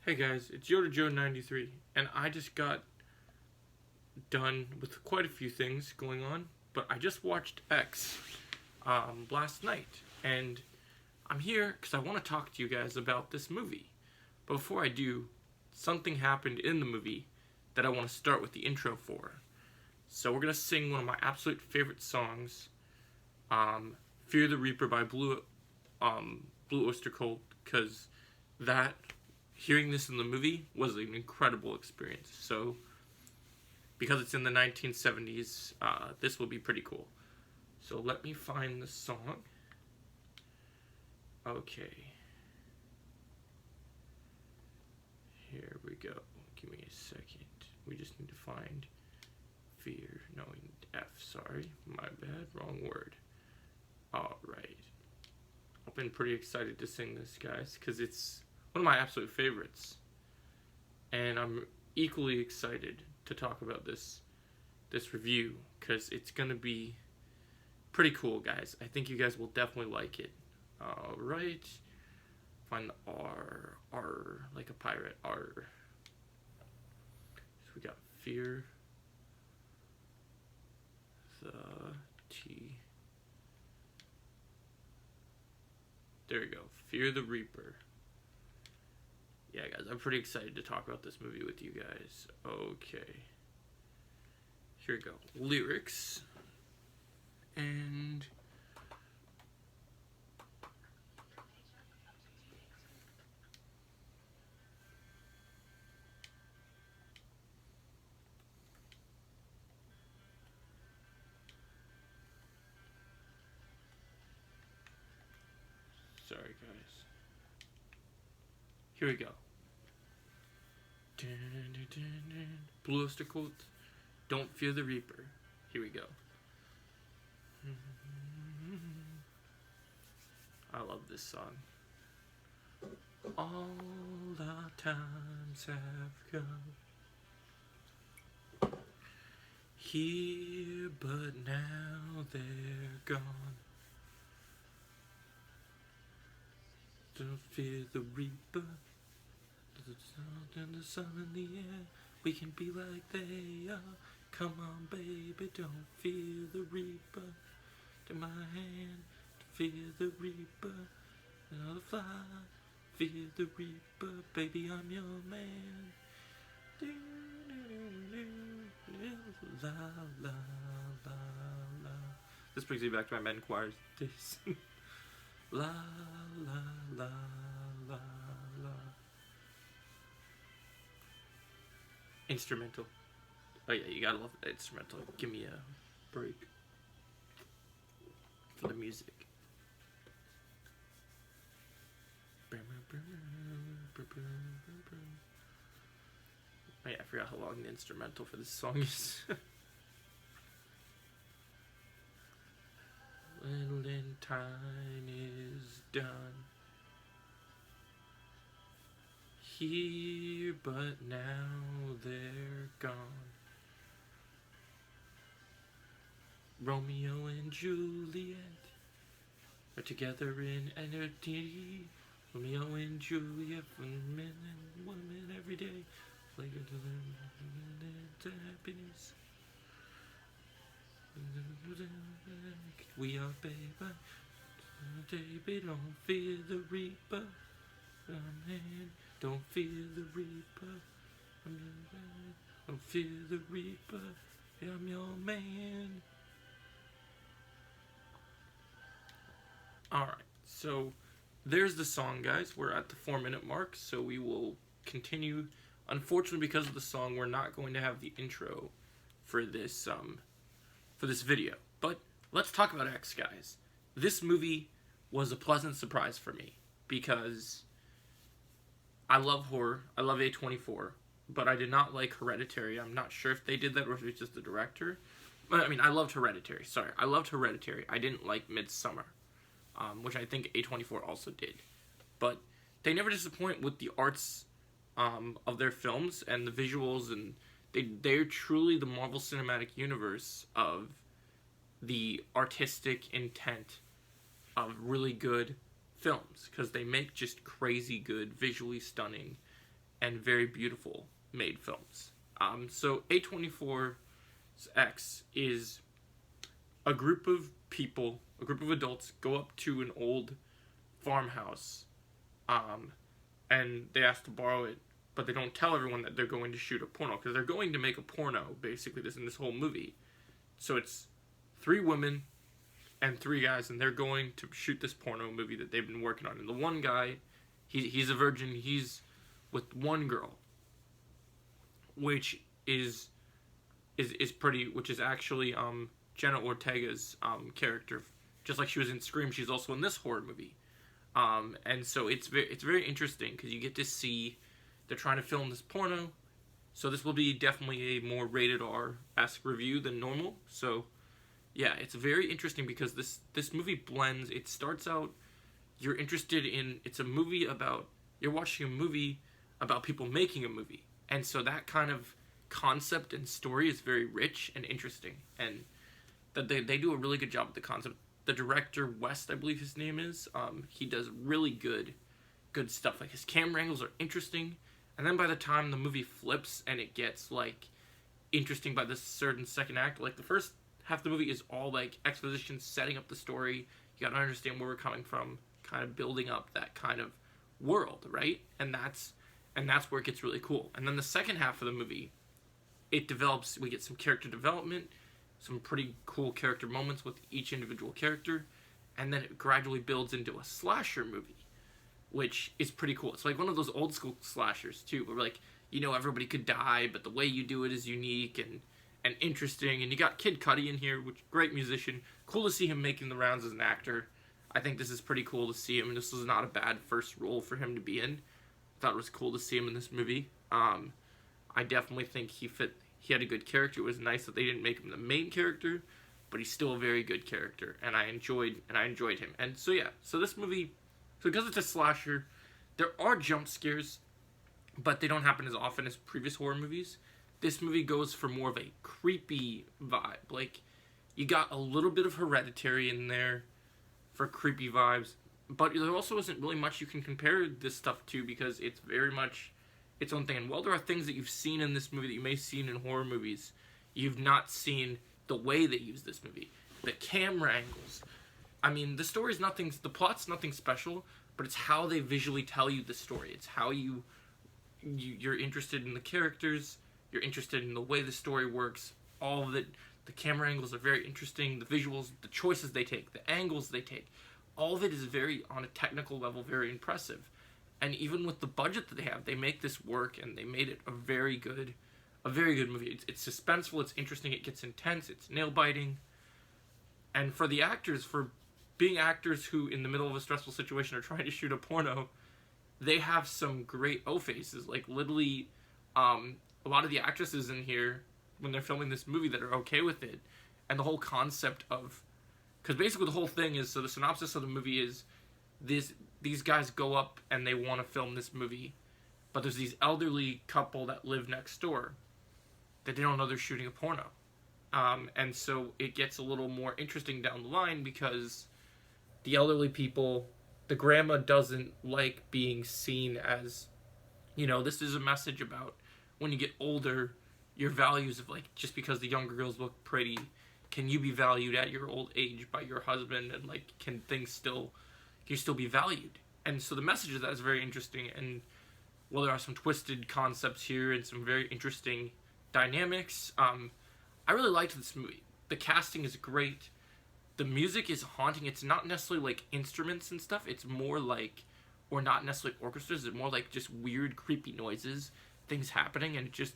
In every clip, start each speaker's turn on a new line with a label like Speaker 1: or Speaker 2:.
Speaker 1: Hey guys, it's Yoda Joe 93, and I just got done with quite a few things going on, but I just watched X last night, and I'm here because I want to talk to you guys about this movie. But before I do, something happened in the movie that I want to start with the intro for. So we're going to sing one of my absolute favorite songs, Fear the Reaper by Blue Öyster Cult, because hearing this in the movie was an incredible experience. So, because it's in the 1970s, this will be pretty cool. So let me find the song. Okay. Here we go. Give me a second. We just need to find fear. No, F, sorry. My bad, wrong word. Alright. I've been pretty excited to sing this, guys, because it's one of my absolute favorites. And I'm equally excited to talk about this review, because it's going to be pretty cool, guys. I think you guys will definitely like it. Alright. Find the R, like a pirate, R. So we got fear, the T. There we go. Fear the Reaper. Yeah, guys, I'm pretty excited to talk about this movie with you guys. Okay. Here we go. Lyrics. And sorry, guys. Here we go. Blue Öyster Cult, Don't Fear the Reaper. Here we go. I love this song. All our times have come here, but now they're gone. Don't fear the Reaper. And the sun in the air, we can be like they are. Come on, baby, don't fear the Reaper. Take my hand, fear the Reaper. And I'll fly, fear the Reaper. Baby, I'm your man. La la la la. This brings me back to my men choir days. La la la la la. Instrumental. Oh yeah, you gotta love the instrumental. Give me a break for the music. Oh yeah, I forgot how long the instrumental for this song is. When time is done here, but now they're gone. Romeo and Juliet are together in eternity. Romeo and Juliet for men and women every day. Later to happiness. We are baby. Baby, don't fear the Reaper. Man, don't fear the Reaper. Don't fear the Reaper. I'm your man. Alright, so there's the song, guys. We're at the 4-minute mark, so we will continue. Unfortunately, because of the song, we're not going to have the intro for this video. But let's talk about X, guys. This movie was a pleasant surprise for me because I love horror. I love A24, but I did not like Hereditary. I'm not sure if they did that or if it was just the director. I mean, I loved Hereditary. Sorry, I loved Hereditary. I didn't like Midsommar, which I think A24 also did. But they never disappoint with the arts of their films and the visuals, and they're truly the Marvel Cinematic Universe of the artistic intent of really good films, because they make just crazy good, visually stunning, and very beautiful made films. So A24's X is a group of people, a group of adults, go up to an old farmhouse, and they ask to borrow it, but they don't tell everyone that they're going to shoot a porno, because they're going to make a porno, basically, in this whole movie. So it's 3 women and 3 guys, and they're going to shoot this porno movie that they've been working on. And the one guy, he's a virgin, he's with one girl, which is pretty, which is actually Jenna Ortega's character. Just like she was in Scream, she's also in this horror movie. And so it's very interesting, because you get to see they're trying to film this porno. So this will be definitely a more rated R-esque review than normal. So yeah, it's very interesting, because this movie blends. It starts out, you're interested in, it's a movie about, you're watching a movie about people making a movie. And so that kind of concept and story is very rich and interesting. And that they do a really good job with the concept. The director, West, I believe his name is, he does really good stuff. Like, his camera angles are interesting. And then by the time the movie flips and it gets, like, interesting by this certain second act, like, the first half of the movie is all, like, exposition, setting up the story. You gotta understand where we're coming from, kind of building up that kind of world, right? And that's where it gets really cool. And then the second half of the movie, it develops, we get some character development, some pretty cool character moments with each individual character, and then it gradually builds into a slasher movie, which is pretty cool. It's like one of those old school slashers too, where, like, you know, everybody could die, but the way you do it is unique and interesting. And you got Kid Cudi in here, which great musician. Cool to see him making the rounds as an actor. I think this is pretty cool to see him, and this was not a bad first role for him to be in. I thought it was cool to see him in this movie. I definitely think he had a good character. It was nice that they didn't make him the main character, but he's still a very good character, and I enjoyed him. And so yeah, so this movie, so because it's a slasher, there are jump scares, but they don't happen as often as previous horror movies. This movie goes for more of a creepy vibe. Like, you got a little bit of Hereditary in there for creepy vibes, but there also isn't really much you can compare this stuff to, because it's very much its own thing. And while there are things that you've seen in this movie that you may have seen in horror movies, you've not seen the way they use this movie. The camera angles. I mean, the plot's nothing special, but it's how they visually tell you the story. It's how you're interested in the characters, you're interested in the way the story works, all of it. The camera angles are very interesting, the visuals, the choices they take, the angles they take, all of it is very, on a technical level, very impressive. And even with the budget that they have, they make this work, and they made it a very good movie. It's suspenseful, it's interesting, it gets intense, it's nail-biting. And for the actors, for being actors who, in the middle of a stressful situation, are trying to shoot a porno, they have some great O-faces. Like, literally, a lot of the actresses in here, when they're filming this movie, that are okay with it. And the whole concept of... Because basically the whole thing is, so the synopsis of the movie is, these guys go up and they want to film this movie, but there's these elderly couple that live next door that they don't know they're shooting a porno. And so it gets a little more interesting down the line, because the elderly people, the grandma doesn't like being seen as, you know, this is a message about when you get older, your values of, like, just because the younger girls look pretty, can you be valued at your old age by your husband, and, like, can you still be valued? And so the message of that is very interesting, and while there are some twisted concepts here and some very interesting dynamics, I really liked this movie. The casting is great. The music is haunting. It's not necessarily like instruments and stuff. It's more like, or not necessarily orchestras. It's more like just weird, creepy noises, things happening, and it's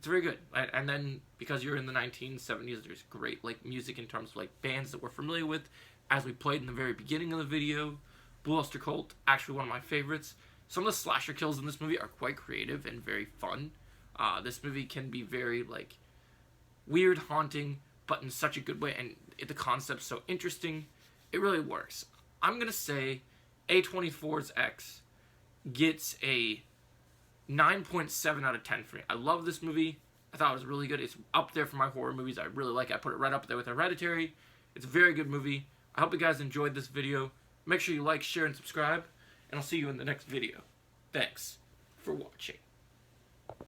Speaker 1: very good. And then, because you're in the 1970s, there's great, like, music in terms of, like, bands that we're familiar with, as we played in the very beginning of the video. Öyster Cult, actually one of my favorites. Some of the slasher kills in this movie are quite creative and very fun. This movie can be very, like, weird, haunting, but in such a good way, and the concept's so interesting. It really works. I'm gonna say A24's X gets a 9.7 out of 10 for me. I love this movie. I thought it was really good. It's up there for my horror movies. I really like it. I put it right up there with Hereditary. It's a very good movie. I hope you guys enjoyed this video. Make sure you like, share, and subscribe, and I'll see you in the next video. Thanks for watching.